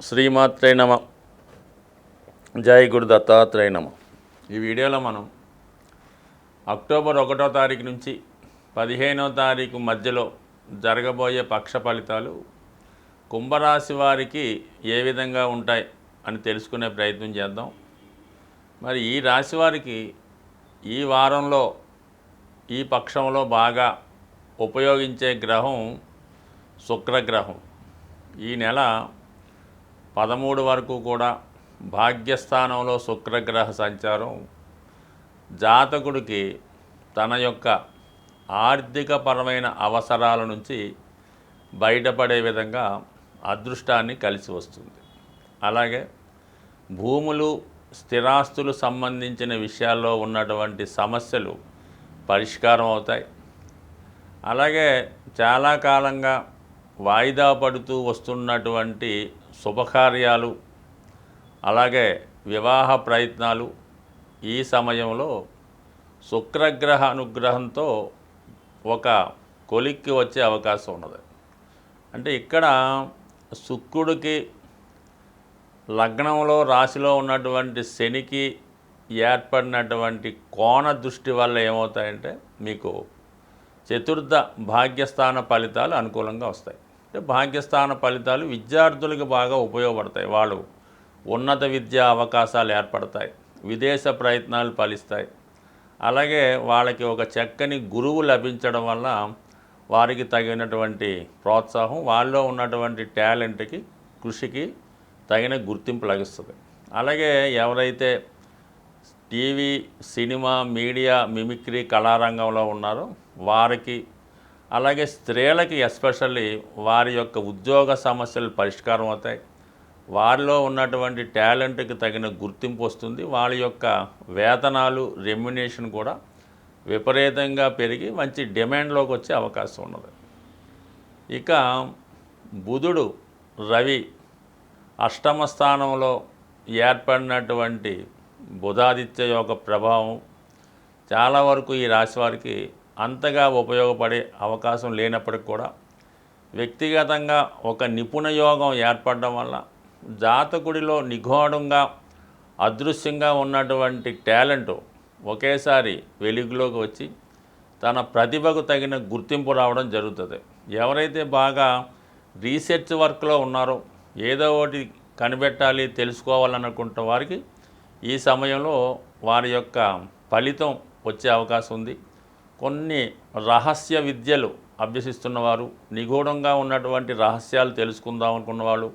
శ్రీమాత్రే నమ. జై గురు దత్తాత్రేయ నమ. ఈ వీడియోలో మనం అక్టోబర్ 1వ తారీఖు నుంచి 15వ తారీఖు మధ్యలో జరగబోయే పక్ష ఫలితాలు కుంభరాశి వారికి ఏ విధంగా ఉంటాయి అని తెలుసుకునే ప్రయత్నం చేద్దాం. మరి ఈ రాశి వారికి ఈ వారంలో ఈ పక్షంలో బాగా ఉపయోగించే గ్రహం శుక్రగ్రహం. ఈ నెల 13 వరకు కూడా భాగ్యస్థానంలో శుక్రగ్రహ సంచారం జాతకుడికి తన యొక్క ఆర్థికపరమైన అవసరాల నుంచి బయటపడే విధంగా అదృష్టాన్ని కలిసి వస్తుంది. అలాగే భూములు స్థిరాస్తులు సంబంధించిన విషయాల్లో ఉన్నటువంటి సమస్యలు పరిష్కారం అవుతాయి. అలాగే చాలా కాలంగా వాయిదా పడుతూ వస్తున్నటువంటి శుభకార్యాలు అలాగే వివాహ ప్రయత్నాలు ఈ సమయంలో శుక్రగ్రహ అనుగ్రహంతో ఒక కొలిక్కి వచ్చే అవకాశం ఉన్నది. అంటే ఇక్కడ శుక్రుడికి లగ్నంలో రాశిలో ఉన్నటువంటి శనికి ఏర్పడినటువంటి కోణ దృష్టి వల్ల ఏమవుతాయంటే మీకు చతుర్థ భాగ్యస్థాన ఫలితాలు అనుకూలంగా వస్తాయి. అంటే భాగ్యస్థాన ఫలితాలు విద్యార్థులకు బాగా ఉపయోగపడతాయి. వాళ్ళు ఉన్నత విద్యా అవకాశాలు ఏర్పడతాయి, విదేశ ప్రయత్నాలు ఫలిస్తాయి. అలాగే వాళ్ళకి ఒక చక్కని గురువు లభించడం వల్ల వారికి తగినటువంటి ప్రోత్సాహం, వాళ్ళలో ఉన్నటువంటి టాలెంట్కి కృషికి తగిన గుర్తింపు లభిస్తుంది. అలాగే ఎవరైతే టీవీ సినిమా మీడియా మిమిక్రీ కళారంగంలో ఉన్నారో వారికి, అలాగే స్త్రీలకి ఎస్పెషల్లీ వారి యొక్క ఉద్యోగ సమస్యలు పరిష్కారం అవుతాయి. వారిలో ఉన్నటువంటి టాలెంట్కి తగిన గుర్తింపు వస్తుంది. వాళ్ళ యొక్క వేతనాలు రెమ్యునేషన్ కూడా విపరీతంగా పెరిగి మంచి డిమాండ్లోకి వచ్చే అవకాశం ఉన్నది. ఇక బుధుడు రవి అష్టమ స్థానంలో ఏర్పడినటువంటి బుధాదిత్య యొక్క ప్రభావం చాలా వరకు ఈ రాశి వారికి అంతగా ఉపయోగపడే అవకాశం లేనప్పటికి కూడా వ్యక్తిగతంగా ఒక నిపుణ యోగం ఏర్పడడం వల్ల జాతకుడిలో నిగూఢంగా అదృశ్యంగా ఉన్నటువంటి టాలెంట్ ఒకేసారి వెలుగులోకి వచ్చి తన ప్రతిభకు తగిన గుర్తింపు రావడం జరుగుతుంది. ఎవరైతే బాగా రీసెర్చ్ వర్క్లో ఉన్నారో, ఏదో ఒకటి కనిపెట్టాలి తెలుసుకోవాలనుకుంటున్న వారికి ఈ సమయంలో వారి యొక్క ఫలితం వచ్చే అవకాశం ఉంది. కొన్ని రహస్య విద్యలు అభ్యసిస్తున్నవారు, నిగూఢంగా ఉన్నటువంటి రహస్యాలు తెలుసుకుందాం అనుకున్నవాళ్ళు,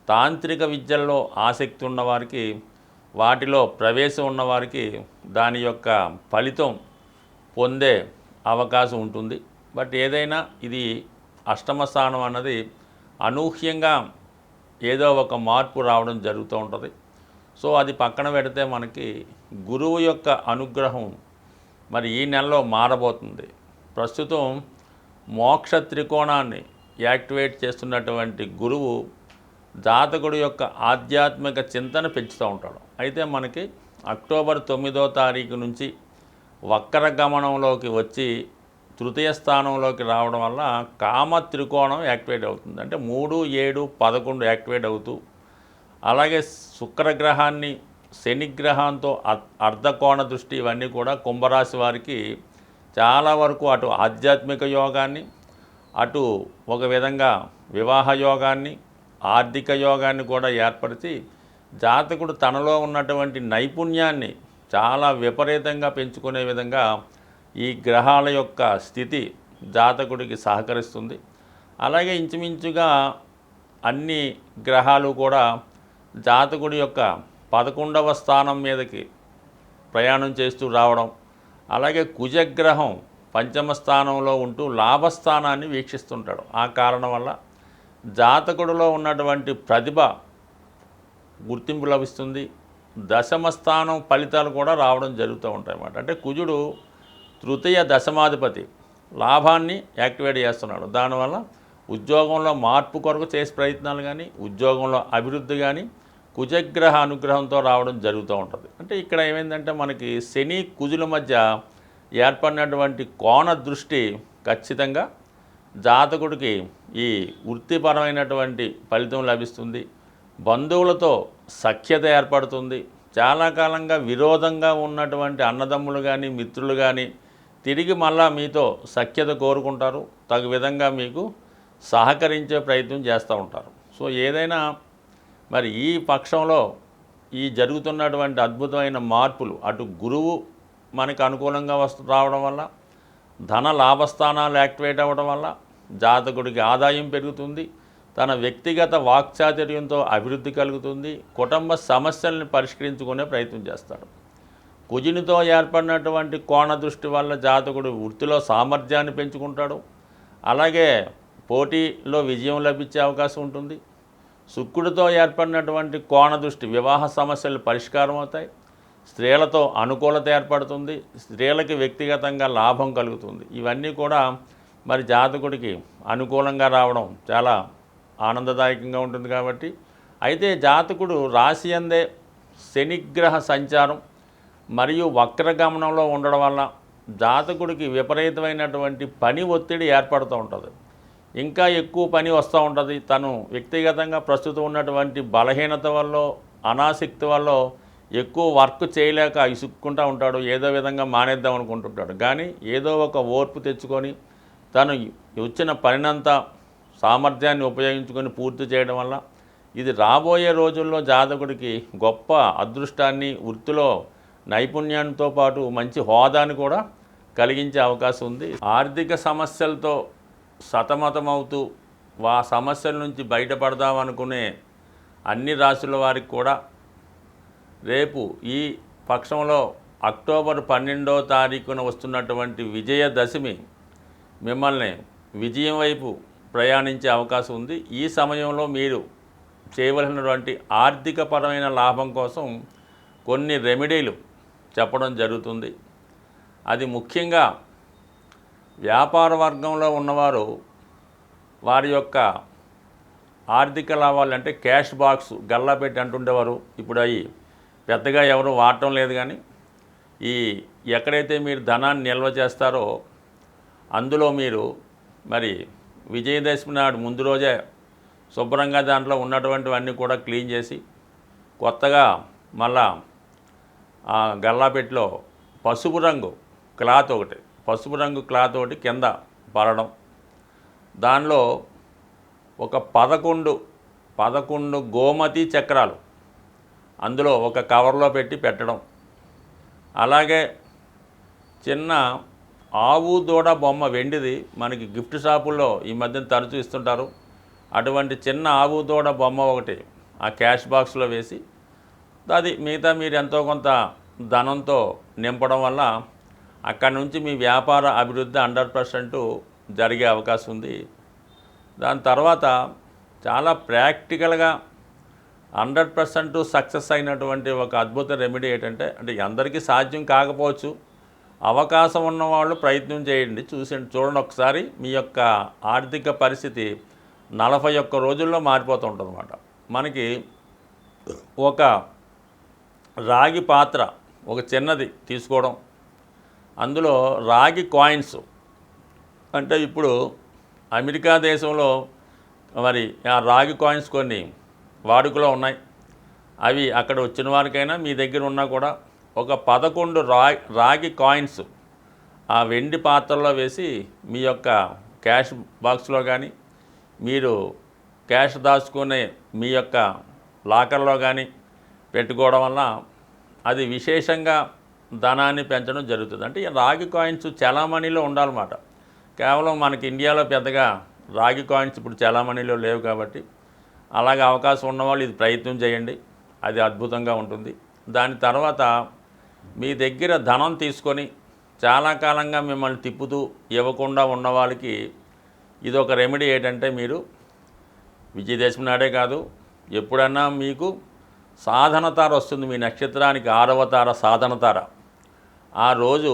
తాంత్రిక విద్యల్లో ఆసక్తి ఉన్నవారికి, వాటిలో ప్రవేశం ఉన్నవారికి దాని యొక్క ఫలితం పొందే అవకాశం ఉంటుంది. బట్ ఏదైనా ఇది అష్టమ స్థానం అన్నది అనూహ్యంగా ఏదో ఒక మార్పు రావడం జరుగుతూ ఉంటుంది. సో అది పక్కన పెడితే మనకి గురువు యొక్క అనుగ్రహం మరి ఈ నెలలో మారబోతుంది. ప్రస్తుతం మోక్ష త్రికోణాన్ని యాక్టివేట్ చేస్తున్నటువంటి గురువు జాతకుడి యొక్క ఆధ్యాత్మిక చింతన పెంచుతూ ఉంటాడు. అయితే మనకి అక్టోబర్ 9వ తారీఖు నుంచి వక్ర గమనంలోకి వచ్చి తృతీయ స్థానంలోకి రావడం వల్ల కామ త్రికోణం యాక్టివేట్ అవుతుంది. అంటే 3, 7, 11 యాక్టివేట్ అవుతూ, అలాగే శుక్రగ్రహాన్ని శనిగ్రహంతో అర్ధకోణ దృష్టి ఇవన్నీ కూడా కుంభరాశి వారికి చాలా వరకు అటు ఆధ్యాత్మిక యోగాన్ని, అటు ఒక విధంగా వివాహ యోగాన్ని, ఆర్థిక యోగాన్ని కూడా ఏర్పరిచి జాతకుడు తనలో ఉన్నటువంటి నైపుణ్యాన్ని చాలా విపరీతంగా పెంచుకునే విధంగా ఈ గ్రహాల యొక్క స్థితి జాతకుడికి సహకరిస్తుంది. అలాగే ఇంచుమించుగా అన్ని గ్రహాలు కూడా జాతకుడి యొక్క 11వ స్థానం మీదకి ప్రయాణం చేస్తూ రావడం, అలాగే కుజగ్రహం పంచమ స్థానంలో ఉంటూ లాభస్థానాన్ని వీక్షిస్తుంటాడు. ఆ కారణం వల్ల జాతకుడిలో ఉన్నటువంటి ప్రతిభ గుర్తింపు లభిస్తుంది. దశమ స్థానం ఫలితాలు కూడా రావడం జరుగుతూ ఉంటాయి అన్నమాట. అంటే కుజుడు తృతీయ దశమాధిపతి లాభాన్ని యాక్టివేట్ చేస్తున్నాడు. దానివల్ల ఉద్యోగంలో మార్పు కొరకు చేసే ప్రయత్నాలు కానీ, ఉద్యోగంలో అభివృద్ధి కానీ కుజగ్రహ అనుగ్రహంతో రావడం జరుగుతూ ఉంటుంది. అంటే ఇక్కడ ఏమైందంటే మనకి శని కుజుల మధ్య ఏర్పడినటువంటి కోణ దృష్టి ఖచ్చితంగా జాతకుడికి ఈ వృత్తిపరమైనటువంటి ఫలితం లభిస్తుంది. బంధువులతో సఖ్యత ఏర్పడుతుంది. చాలా కాలంగా విరోధంగా ఉన్నటువంటి అన్నదమ్ములు కానీ మిత్రులు కానీ తిరిగి మళ్ళా మీతో సఖ్యత కోరుకుంటారు. తగు విధంగా మీకు సహకరించే ప్రయత్నం చేస్తూ ఉంటారు. సో ఏదైనా మరి ఈ పక్షంలో ఈ జరుగుతున్నటువంటి అద్భుతమైన మార్పులు అటు గురువు మనకు అనుకూలంగా రావడం వల్ల, ధన లాభస్థానాలు యాక్టివేట్ అవ్వడం వల్ల జాతకుడికి ఆదాయం పెరుగుతుంది. తన వ్యక్తిగత వాక్చాతుర్యంతో అభివృద్ధి కలుగుతుంది. కుటుంబ సమస్యల్ని పరిష్కరించుకునే ప్రయత్నం చేస్తాడు. కుజునితో ఏర్పడినటువంటి కోణ దృష్టి వల్ల జాతకుడు వృత్తిలో సామర్థ్యాన్ని పెంచుకుంటాడు. అలాగే పోటీలో విజయం లభించే అవకాశం ఉంటుంది. శుక్రుడితో ఏర్పడినటువంటి కోణ దృష్టి వివాహ సమస్యలు పరిష్కారం అవుతాయి. స్త్రీలతో అనుకూలత ఏర్పడుతుంది. స్త్రీలకి వ్యక్తిగతంగా లాభం కలుగుతుంది. ఇవన్నీ కూడా మరి జాతకుడికి అనుకూలంగా రావడం చాలా ఆనందదాయకంగా ఉంటుంది. కాబట్టి అయితే జాతకుడు రాశి అందే శనిగ్రహ సంచారం మరియు వక్రగమనంలో ఉండడం వల్ల జాతకుడికి విపరీతమైనటువంటి పని ఒత్తిడి ఏర్పడుతూ ఉంటుంది. ఇంకా ఎక్కువ పని వస్తూ ఉంటుంది. తను వ్యక్తిగతంగా ప్రస్తుతం ఉన్నటువంటి బలహీనత వల్ల, అనాసక్తి వల్ల ఎక్కువ వర్క్ చేయలేక ఇసుక్కుంటూ ఉంటాడు. ఏదో విధంగా మానేద్దాం అనుకుంటుంటాడు. కానీ ఏదో ఒక ఓర్పు తెచ్చుకొని తను వచ్చిన పనినంతా సామర్థ్యాన్ని ఉపయోగించుకొని పూర్తి చేయడం వల్ల ఇది రాబోయే రోజుల్లో జాతకుడికి గొప్ప అదృష్టాన్ని, వృత్తిలో నైపుణ్యంతో పాటు మంచి హోదాని కూడా కలిగించే అవకాశం ఉంది. ఆర్థిక సమస్యలతో సతమతమవుతూ ఆ సమస్యల నుంచి బయటపడదామనుకునే అన్ని రాశుల వారికి కూడా రేపు ఈ పక్షంలో అక్టోబర్ 12వ తారీఖున వస్తున్నటువంటి విజయదశమి మిమ్మల్ని విజయం వైపు ప్రయాణించే అవకాశం ఉంది. ఈ సమయంలో మీరు చేయవలసినటువంటి ఆర్థికపరమైన లాభం కోసం కొన్ని రెమెడీలు చెప్పడం జరుగుతుంది. అది ముఖ్యంగా వ్యాపార వర్గంలో ఉన్నవారు వారి యొక్క ఆర్థిక లాభాలు అంటే క్యాష్ బాక్స్ గల్లా పెట్టి అంటుండేవారు. ఇప్పుడు అవి పెద్దగా ఎవరు వాడటం లేదు. కానీ ఈ ఎక్కడైతే మీరు ధనాన్ని నిల్వ చేస్తారో అందులో మీరు మరి విజయదశమి నాడు ముందు రోజే శుభ్రంగా దాంట్లో ఉన్నటువంటివన్నీ కూడా క్లీన్ చేసి కొత్తగా మళ్ళా ఆ గల్లాపెట్టిలో పసుపు రంగు క్లాత్ ఒకటి కింద పడడం, దానిలో ఒక 11 గోమతి చక్రాలు అందులో ఒక కవర్లో పెట్టి పెట్టడం. అలాగే చిన్న ఆవు దూడ బొమ్మ వెండిది మనకి గిఫ్ట్ షాపుల్లో ఈ మధ్యన తరచూ ఇస్తుంటారు. అటువంటి చిన్న ఆవు దూడ బొమ్మ ఒకటి ఆ క్యాష్ బాక్స్లో వేసి అది మిగతా మీరు ఎంతో కొంత ధనంతో నింపడం వల్ల అక్కడి నుంచి మీ వ్యాపార అభివృద్ధి 100% జరిగే అవకాశం ఉంది. దాని తర్వాత చాలా ప్రాక్టికల్గా 100% సక్సెస్ అయినటువంటి ఒక అద్భుత రెమెడీ ఏంటంటే, అంటే అందరికీ సాధ్యం కాకపోవచ్చు, అవకాశం ఉన్నవాళ్ళు ప్రయత్నం చేయండి, చూడండి ఒకసారి మీ యొక్క ఆర్థిక పరిస్థితి 41 రోజుల్లో మారిపోతూ ఉంటుంది అన్నమాట. మనకి ఒక రాగి పాత్ర ఒక చిన్నది తీసుకోవడం, అందులో రాగి కాయిన్స్ అంటే ఇప్పుడు అమెరికా దేశంలో మరి ఆ రాగి కాయిన్స్ కొన్ని వాడుకలో ఉన్నాయి. అవి అక్కడ వచ్చిన వారికైనా మీ దగ్గర ఉన్నా కూడా ఒక 11 రాగి కాయిన్స్ ఆ వెండి పాత్రలో వేసి మీ యొక్క క్యాష్ బాక్స్లో కానీ మీరు క్యాష్ దాచుకునే మీ యొక్క లాకర్లో కానీ పెట్టుకోవడం వల్ల అది విశేషంగా ధనాన్ని పెంచడం జరుగుతుంది. అంటే ఈ రాగి కాయిన్స్ చలామణిలో ఉండాలన్నమాట. కేవలం మనకి ఇండియాలో పెద్దగా రాగి కాయిన్స్ ఇప్పుడు చలామణిలో లేవు. కాబట్టి అలాగే అవకాశం ఉన్నవాళ్ళు ఇది ప్రయత్నం చేయండి, అది అద్భుతంగా ఉంటుంది. దాని తర్వాత మీ దగ్గర ధనం తీసుకొని చాలా కాలంగా మిమ్మల్ని తిప్పుతూ ఇవ్వకుండా ఉన్న వాళ్ళకి ఇది ఒక రెమెడీ ఏంటంటే, మీరు విజయదశమి నాడే కాదు ఎప్పుడన్నా మీకు సాధన తార వస్తుంది, మీ నక్షత్రానికి 6వ తార సాధన తార. ఆ రోజు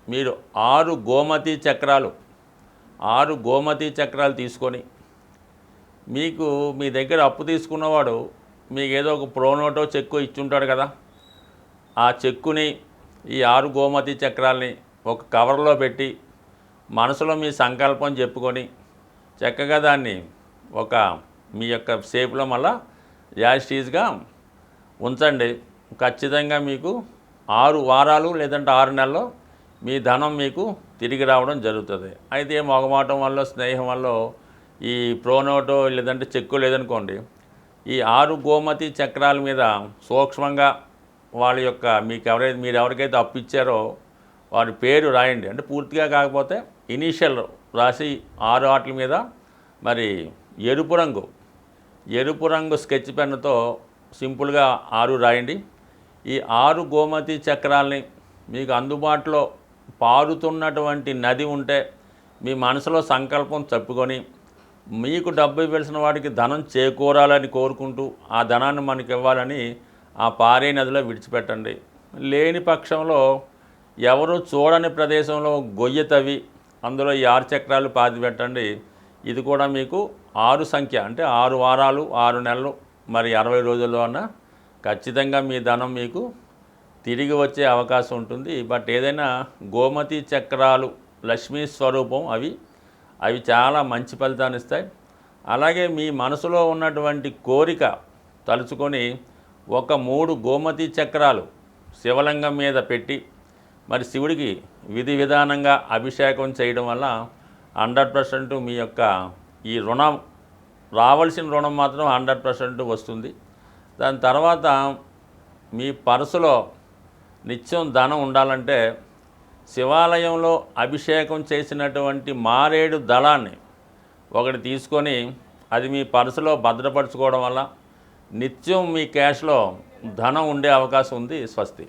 మీరు 6 గోమతి చక్రాలు తీసుకొని, మీకు మీ దగ్గర అప్పు తీసుకున్నవాడు మీకు ఏదో ఒక ప్రోనోటో చెక్కు ఇచ్చుంటాడు కదా, ఆ చెక్కుని ఈ 6 గోమతి చక్రాల్ని ఒక కవర్లో పెట్టి మనసులో మీ సంకల్పం చెప్పుకొని చక్కగా దాన్ని ఒక మీ యొక్క షేప్లో మళ్ళా యాజిటీజ్గా ఉంచండి. ఖచ్చితంగా మీకు 6 వారాలు లేదంటే 6 నెలల్లో మీ ధనం మీకు తిరిగి రావడం జరుగుతుంది. అయితే మొగమాటం వల్ల, స్నేహం వల్ల ఈ ప్రోనోటో లేదంటే చెక్కు లేదనుకోండి, ఈ 6 గోమతి చక్రాల మీద సూక్ష్మంగా వాళ్ళ యొక్క మీరు ఎవరికైతే అప్పు ఇచ్చారో వారి పేరు రాయండి. అంటే పూర్తిగా కాకపోతే ఇనీషియల్ రాసి 6 వాటి మీద మరి ఎరుపు రంగు స్కెచ్ పెన్నుతో సింపుల్గా 6 రాయండి. ఈ 6 గోమతి చక్రాల్ని మీకు అందుబాటులో పారుతున్నటువంటి నది ఉంటే మీ మనసులో సంకల్పం చెప్పుకొని మీకు డబ్బు ఇవ్వాల్సిన వాడికి ధనం చేకూరాలని కోరుకుంటూ ఆ ధనాన్ని మనకి ఇవ్వాలని ఆ పారే నదిలో విడిచిపెట్టండి. లేని పక్షంలో ఎవరు చూడని ప్రదేశంలో గొయ్యి తవ్వి అందులో ఈ 6 చక్రాలు పాతిపెట్టండి. ఇది కూడా మీకు 6 సంఖ్య అంటే 6 వారాలు 6 నెలలు మరి 60 రోజుల్లో అన్న ఖచ్చితంగా మీ ధనం మీకు తిరిగి వచ్చే అవకాశం ఉంటుంది. బట్ ఏదైనా గోమతి చక్రాలు లక్ష్మీ స్వరూపం, అవి చాలా మంచి ఫలితాన్ని ఇస్తాయి. అలాగే మీ మనసులో ఉన్నటువంటి కోరిక తలుచుకొని ఒక 3 గోమతి చక్రాలు శివలింగం మీద పెట్టి మరి శివుడికి విధి విధానంగా అభిషేకం చేయడం వల్ల 100% మీ యొక్క ఈ రుణం రావాల్సిన రుణం మాత్రం 100% వస్తుంది. దాని తర్వాత మీ పర్సులో నిత్యం ధనం ఉండాలంటే శివాలయంలో అభిషేకం చేసినటువంటి మారేడు దళాన్ని ఒకటి తీసుకొని అది మీ పర్సులో భద్రపరచుకోవడం వల్ల నిత్యం మీ క్యాష్లో ధనం ఉండే అవకాశం ఉంది. స్వస్తి.